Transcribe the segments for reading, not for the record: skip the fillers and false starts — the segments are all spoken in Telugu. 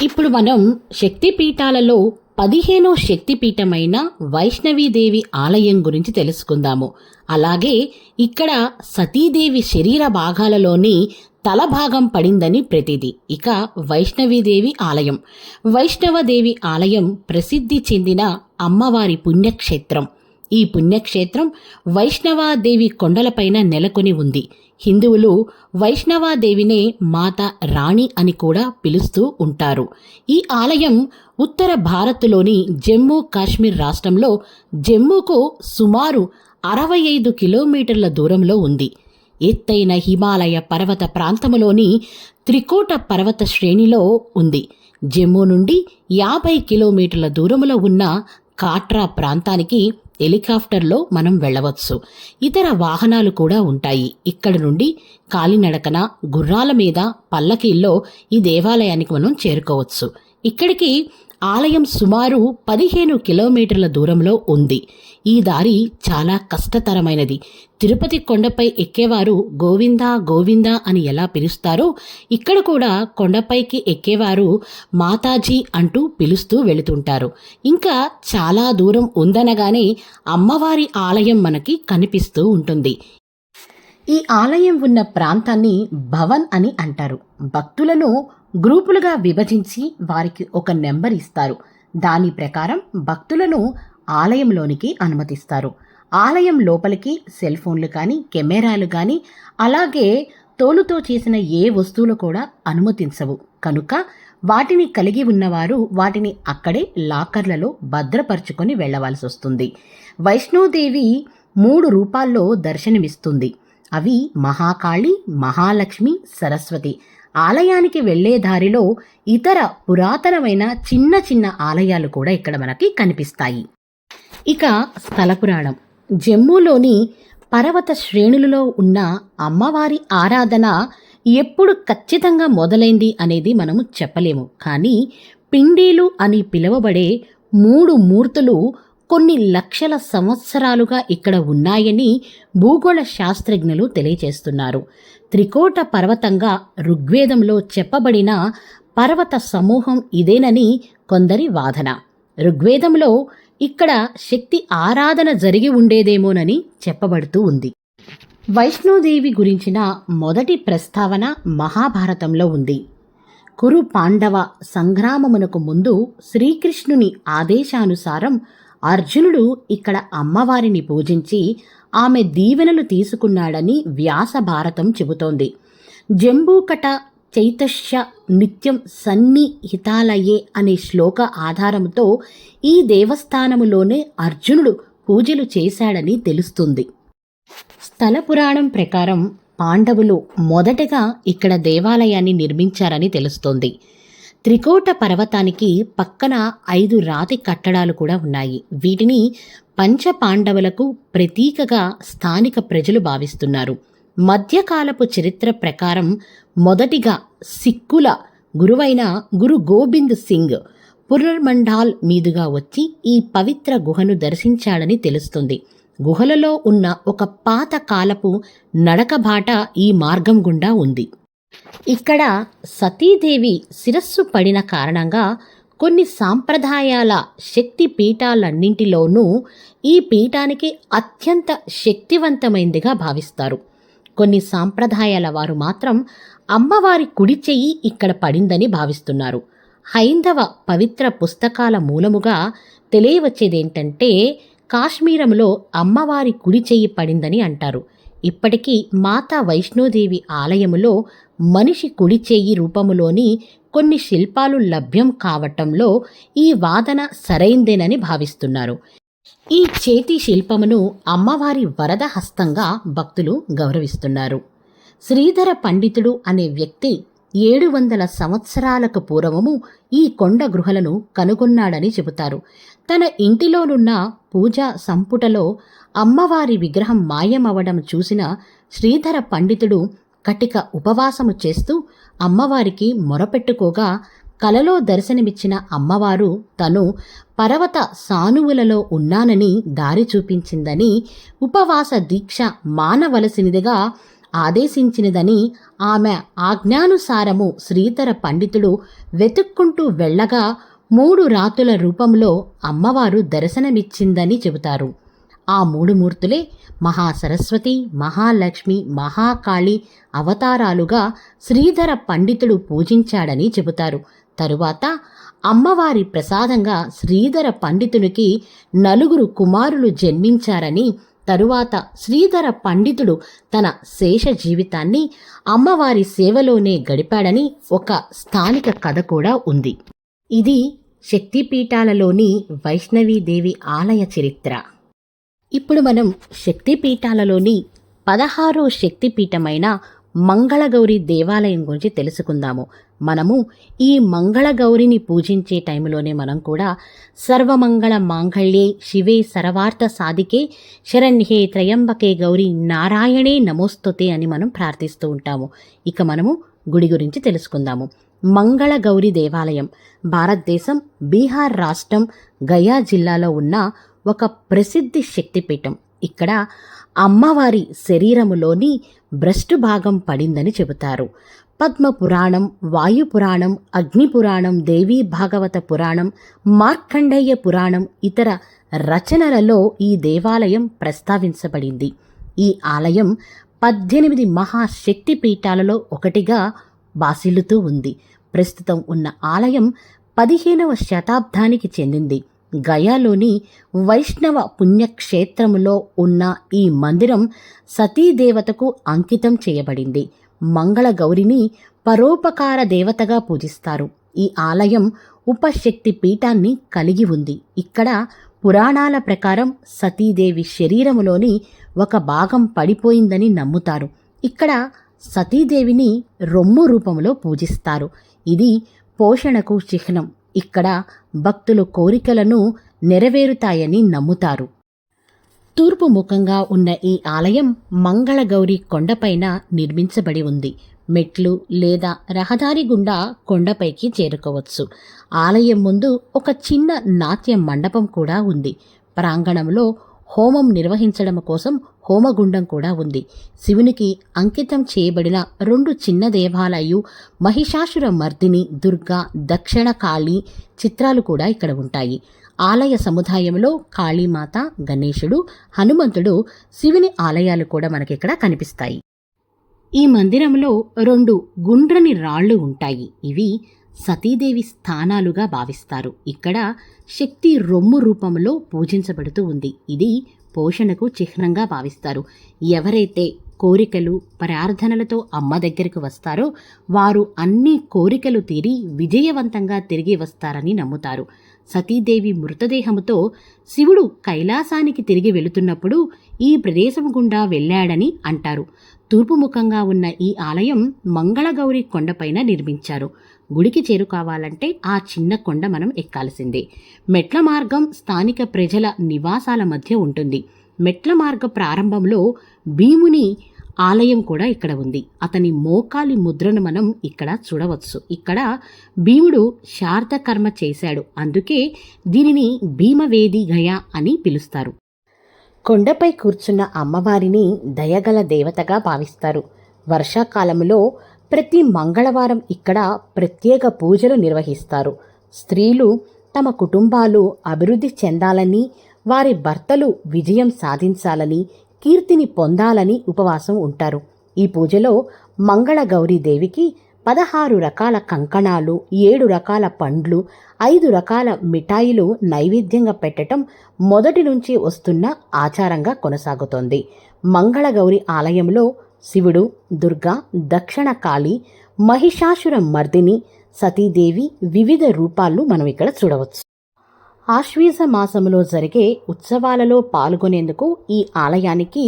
ఇప్పుడు మనం శక్తిపీఠాలలో 15వ శక్తిపీఠమైన వైష్ణవీదేవి ఆలయం గురించి తెలుసుకుందాము. అలాగే ఇక్కడ సతీదేవి శరీర భాగాలలోని తల భాగం పడిందని ప్రతీది. ఇక వైష్ణవీదేవి ఆలయం. వైష్ణవదేవి ఆలయం ప్రసిద్ధి చెందిన అమ్మవారి పుణ్యక్షేత్రం. ఈ పుణ్యక్షేత్రం వైష్ణవాదేవి కొండలపైన నెలకొని ఉంది. హిందువులు వైష్ణవాదేవినే మాత రాణి అని కూడా పిలుస్తూ ఉంటారు. ఈ ఆలయం ఉత్తర భారత్లోని జమ్మూ కాశ్మీర్ రాష్ట్రంలో జమ్మూకు సుమారు 65 కిలోమీటర్ల దూరంలో ఉంది. ఎత్తైన హిమాలయ పర్వత ప్రాంతములోని త్రికోట పర్వత శ్రేణిలో ఉంది. జమ్మూ నుండి 50 కిలోమీటర్ల దూరంలో ఉన్న కాట్రా ప్రాంతానికి హెలికాప్టర్లో మనం వెళ్ళవచ్చు. ఇతర వాహనాలు కూడా ఉంటాయి. ఇక్కడ నుండి కాలినడకన, గుర్రాల మీద, పల్లకీల్లో ఈ దేవాలయానికి మనం చేరుకోవచ్చు. ఇక్కడికి ఆలయం సుమారు 15 కిలోమీటర్ల దూరంలో ఉంది. ఈ దారి చాలా కష్టతరమైనది. తిరుపతి కొండపై ఎక్కేవారు గోవిందా గోవిందా అని ఎలా పిలుస్తారో ఇక్కడ కూడా కొండపైకి ఎక్కేవారు మాతాజీ అంటూ పిలుస్తూ వెళుతుంటారు. ఇంకా చాలా దూరం ఉందనగానే అమ్మవారి ఆలయం మనకి కనిపిస్తూ ఉంటుంది. ఈ ఆలయం ఉన్న ప్రాంతాన్ని భవన్ అని అంటారు. భక్తులను గ్రూపులుగా విభజించి వారికి ఒక నెంబర్ ఇస్తారు. దాని ప్రకారం భక్తులను ఆలయంలోనికి అనుమతిస్తారు. ఆలయం లోపలికి సెల్ ఫోన్లు కానీ, కెమెరాలు కానీ, అలాగే తోలుతో చేసిన ఏ వస్తువులు కూడా అనుమతించవు. కనుక వాటిని కలిగి ఉన్నవారు వాటిని అక్కడే లాకర్లలో భద్రపరుచుకొని వెళ్లవలసి వస్తుంది. వైష్ణోదేవి 3 రూపాల్లో దర్శనమిస్తుంది. అవి మహాకాళి, మహాలక్ష్మి, సరస్వతి. ఆలయానికి వెళ్లే దారిలో ఇతర పురాతనమైన చిన్న చిన్న ఆలయాలు కూడా ఇక్కడ మనకి కనిపిస్తాయి. ఇక స్థల పురాణం. జమ్మూలోని పర్వత శ్రేణులలో ఉన్న అమ్మవారి ఆరాధన ఎప్పుడు ఖచ్చితంగా మొదలైంది అనేది మనము చెప్పలేము. కానీ పిండీలు అని పిలువబడే 3 మూర్తులు కొన్ని లక్షల సంవత్సరాలుగా ఇక్కడ ఉన్నాయని భూగోళ శాస్త్రజ్ఞులు తెలియజేస్తున్నారు. త్రికోట పర్వతంగా ఋగ్వేదంలో చెప్పబడిన పర్వత సమూహం ఇదేనని కొందరి వాదన. ఋగ్వేదంలో ఇక్కడ శక్తి ఆరాధన జరిగి ఉండేదేమోనని చెప్పబడుతూ ఉంది. వైష్ణోదేవి గురించిన మొదటి ప్రస్తావన మహాభారతంలో ఉంది. కురు పాండవ సంగ్రామమునకు ముందు శ్రీకృష్ణుని ఆదేశానుసారం అర్జునుడు ఇక్కడ అమ్మవారిని పూజించి ఆమె దీవెనలు తీసుకున్నాడని వ్యాస భారతం చెబుతోంది. జంబూకట చైతస్య నిత్యం సన్నిహితాలయే అనే శ్లోక ఆధారంతో ఈ దేవస్థానములోనే అర్జునుడు పూజలు చేశాడని తెలుస్తుంది. స్థల పురాణం ప్రకారం పాండవులు మొదటగా ఇక్కడ దేవాలయాన్ని నిర్మించారని తెలుస్తోంది. త్రికోట పర్వతానికి పక్కన 5 రాతి కట్టడాలు కూడా ఉన్నాయి. వీటిని పంచపాండవులకు ప్రతీకగా స్థానిక ప్రజలు భావిస్తున్నారు. మధ్యకాలపు చరిత్ర ప్రకారం మొదటిగా సిక్కుల గురువైన గురు గోబింద్ సింగ్ పునర్మండాల్ మీదుగా వచ్చి ఈ పవిత్ర గుహను దర్శించాడని తెలుస్తుంది. గుహలలో ఉన్న ఒక పాత కాలపు నడకబాట ఈ మార్గం గుండా ఉంది. ఇక్కడ సతీదేవి శిరస్సు పడిన కారణంగా కొన్ని సాంప్రదాయాల శక్తి పీఠాలన్నింటిలోనూ ఈ పీఠానికి అత్యంత శక్తివంతమైనదిగా భావిస్తారు. కొన్ని సాంప్రదాయాల వారు మాత్రం అమ్మవారి కుడి చెయ్యి ఇక్కడ పడిందని భావిస్తున్నారు. హైందవ పవిత్ర పుస్తకాల మూలముగా తెలియవచ్చేదేంటంటే కాశ్మీరంలో అమ్మవారి కుడి చెయ్యి పడిందని అంటారు. ఇప్పటికీ మాతా వైష్ణోదేవి ఆలయములో మనిషి కుడి చెయ్యి రూపములోని కొన్ని శిల్పాలు లభ్యం కావటంలో ఈ వాదన సరైందేనని భావిస్తున్నారు. ఈ చేతి శిల్పమును అమ్మవారి వరద హస్తంగా భక్తులు గౌరవిస్తున్నారు. శ్రీధర పండితుడు అనే వ్యక్తి 700 సంవత్సరాలకు పూర్వము ఈ కొండ గృహలను కనుగొన్నాడని చెబుతారు. తన ఇంటిలోనున్న పూజా సంపుటలో అమ్మవారి విగ్రహం మాయమవడం చూసిన శ్రీధర పండితుడు కటిక ఉపవాసము చేస్తూ అమ్మవారికి మొరపెట్టుకోగా కలలో దర్శనమిచ్చిన అమ్మవారు తను పర్వత సానువులలో ఉన్నానని దారి చూపించిందని ఉపవాస దీక్ష మానవలసినదిగా ఆదేశించినదని ఆమె ఆజ్ఞానుసారము శ్రీధర పండితుడు వెతుక్కుంటూ వెళ్ళగా 3 రాతుల రూపంలో అమ్మవారు దర్శనమిచ్చిందని చెబుతారు. ఆ 3 మూర్తులే మహాసరస్వతి, మహాలక్ష్మి, మహాకాళి అవతారాలుగా శ్రీధర పండితుడు పూజించాడని చెబుతారు. తరువాత అమ్మవారి ప్రసాదంగా శ్రీధర పండితునికి 4 కుమారులు జన్మించారని, తరువాత శ్రీధర పండితుడు తన శేష జీవితాన్ని అమ్మవారి సేవలోనే గడిపాడని ఒక స్థానిక కథ కూడా ఉంది. ఇది శక్తిపీఠాలలోని వైష్ణవీదేవి ఆలయ చరిత్ర. ఇప్పుడు మనం శక్తిపీఠాలలోని 16వ శక్తిపీఠమైన మంగళగౌరి దేవాలయం గురించి తెలుసుకుందాము. మనము ఈ మంగళగౌరిని పూజించే టైంలోనే మనం కూడా సర్వమంగళ మాంగళ్యే శివే సర్వార్థ సాధికే శరణ్యే త్రయంబకే గౌరి నారాయణే నమోస్తుతే అని మనం ప్రార్థిస్తూ ఉంటాము. ఇక మనము గుడి గురించి తెలుసుకుందాము. మంగళగౌరి దేవాలయం భారతదేశం బీహార్ రాష్ట్రం గయా జిల్లాలో ఉన్న ఒక ప్రసిద్ధి శక్తిపీఠం. ఇక్కడ అమ్మవారి శరీరములోని భ్రష్టు భాగం పడిందని చెబుతారు. పద్మపురాణం, వాయుపురాణం, అగ్నిపురాణం, దేవీ భాగవత పురాణం, మార్కండేయ పురాణం ఇతర రచనలలో ఈ దేవాలయం ప్రస్తావించబడింది. ఈ ఆలయం 18 మహాశక్తిపీఠాలలో ఒకటిగా బాసిల్లుతూ ఉంది. ప్రస్తుతం ఉన్న ఆలయం 15వ శతాబ్దానికి చెందింది. గయాలోని వైష్ణవ పుణ్యక్షేత్రములో ఉన్న ఈ మందిరం సతీదేవతకు అంకితం చేయబడింది. మంగళగౌరిని పరోపకార దేవతగా పూజిస్తారు. ఈ ఆలయం ఉపశక్తి పీఠాన్ని కలిగి ఉంది. ఇక్కడ పురాణాల ప్రకారం సతీదేవి శరీరములోని ఒక భాగం పడిపోయిందని నమ్ముతారు. ఇక్కడ సతీదేవిని రొమ్ము రూపంలో పూజిస్తారు. ఇది పోషణకు చిహ్నం. ఇక్కడ భక్తుల కోరికలను నెరవేరుతాయని నమ్ముతారు. తూర్పు ముఖంగా ఉన్న ఈ ఆలయం మంగళగౌరి కొండపైన నిర్మించబడి ఉంది. మెట్లు లేదా రహదారి గుండా కొండపైకి చేరుకోవచ్చు. ఆలయం ముందు ఒక చిన్న నాట్య మండపం కూడా ఉంది. ప్రాంగణంలో హోమం నిర్వహించడం కోసం హోమగుండం కూడా ఉంది. శివునికి అంకితం చేయబడిన 2 చిన్న దేవాలయాలు, మహిషాసుర మర్దిని, దుర్గా, దక్షిణ కాళీ చిత్రాలు కూడా ఇక్కడ ఉంటాయి. ఆలయ సముదాయంలో కాళీమాత, గణేశుడు, హనుమంతుడు, శివుని ఆలయాలు కూడా మనకిక్కడ కనిపిస్తాయి. ఈ మందిరంలో 2 గుండ్రని రాళ్లు ఉంటాయి. ఇవి సతీదేవి స్థానాలుగా భావిస్తారు. ఇక్కడ శక్తి రొమ్ము రూపంలో పూజించబడుతూ ఉంది. ఇది పోషణకు చిహ్నంగా భావిస్తారు. ఎవరైతే కోరికలు, ప్రార్థనలతో అమ్మ దగ్గరకు వస్తారో వారు అన్ని కోరికలు తీరి విజయవంతంగా తిరిగి వస్తారని నమ్ముతారు. సతీదేవి మృతదేహముతో శివుడు కైలాసానికి తిరిగి వెళుతున్నప్పుడు ఈ ప్రదేశం గుండా వెళ్ళాడని అంటారు. తూర్పుముఖంగా ఉన్న ఈ ఆలయం మంగళగౌరి కొండపైన నిర్మించారు. గుడికి చేరుకోవాలంటే ఆ చిన్న కొండ మనం ఎక్కాల్సిందే. మెట్ల మార్గం స్థానిక ప్రజల నివాసాల మధ్య ఉంటుంది. మెట్ల మార్గ ప్రారంభంలో భీముని ఆలయం కూడా ఇక్కడ ఉంది. అతని మోకాలి ముద్రను మనం ఇక్కడ చూడవచ్చు. ఇక్కడ భీముడు శార్దకర్మ చేశాడు. అందుకే దీనిని భీమవేది గయ అని పిలుస్తారు. కొండపై కూర్చున్న అమ్మవారిని దయగల దేవతగా భావిస్తారు. వర్షాకాలంలో ప్రతి మంగళవారం ఇక్కడ ప్రత్యేక పూజలు నిర్వహిస్తారు. స్త్రీలు తమ కుటుంబాలు అభివృద్ధి చెందాలని, వారి భర్తలు విజయం సాధించాలని, కీర్తిని పొందాలని ఉపవాసం ఉంటారు. ఈ పూజలో మంగళగౌరీదేవికి 16 రకాల కంకణాలు, 7 రకాల పండ్లు, 5 రకాల మిఠాయిలు నైవేద్యంగా పెట్టడం మొదటి నుంచి వస్తున్న ఆచారంగా కొనసాగుతోంది. మంగళగౌరి ఆలయంలో శివుడు, దుర్గా, దక్షిణ కాళీ, మహిషాసుర మర్దిని, సతీదేవి వివిధ రూపాలను మనం ఇక్కడ చూడవచ్చు. ఆశ్వీజ మాసంలో జరిగే ఉత్సవాలలో పాల్గొనేందుకు ఈ ఆలయానికి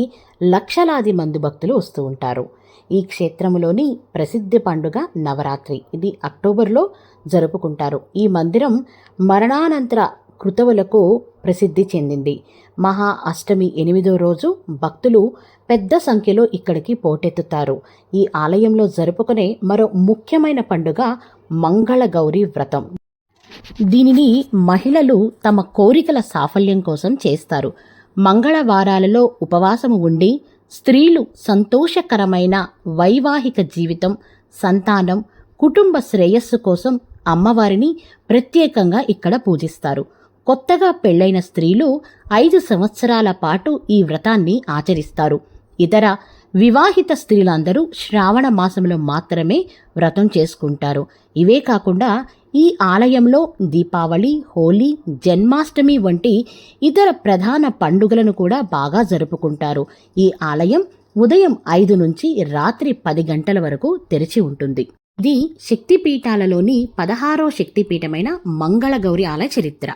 లక్షలాది మంది భక్తులు వస్తూ ఉంటారు. ఈ క్షేత్రంలోని ప్రసిద్ధి పండుగ నవరాత్రి. ఇది అక్టోబర్లో జరుపుకుంటారు. ఈ మందిరం మరణానంతర కృతువులకు ప్రసిద్ధి చెందింది. మహా అష్టమి 8వ రోజు భక్తులు పెద్ద సంఖ్యలో ఇక్కడికి పోటెత్తుతారు. ఈ ఆలయంలో జరుపుకునే మరో ముఖ్యమైన పండుగ మంగళగౌరి వ్రతం. దీనిని మహిళలు తమ కోరికల సాఫల్యం కోసం చేస్తారు. మంగళవారాలలో ఉపవాసము ఉండి స్త్రీలు సంతోషకరమైన వైవాహిక జీవితం, సంతానం, కుటుంబ శ్రేయస్సు కోసం అమ్మవారిని ప్రత్యేకంగా ఇక్కడ పూజిస్తారు. కొత్తగా పెళ్లైన స్త్రీలు 5 సంవత్సరాల పాటు ఈ వ్రతాన్ని ఆచరిస్తారు. ఇతర వివాహిత స్త్రీలందరూ శ్రావణ మాసంలో మాత్రమే వ్రతం చేసుకుంటారు. ఇవే కాకుండా ఈ ఆలయంలో దీపావళి, హోలీ, జన్మాష్టమి వంటి ఇతర ప్రధాన పండుగలను కూడా బాగా జరుపుకుంటారు. ఈ ఆలయం ఉదయం 5 నుంచి రాత్రి 10 గంటల వరకు తెరిచి ఉంటుంది. ఇది శక్తిపీఠాలలోని 16వ శక్తిపీఠమైన మంగళగౌరి ఆలయ చరిత్ర.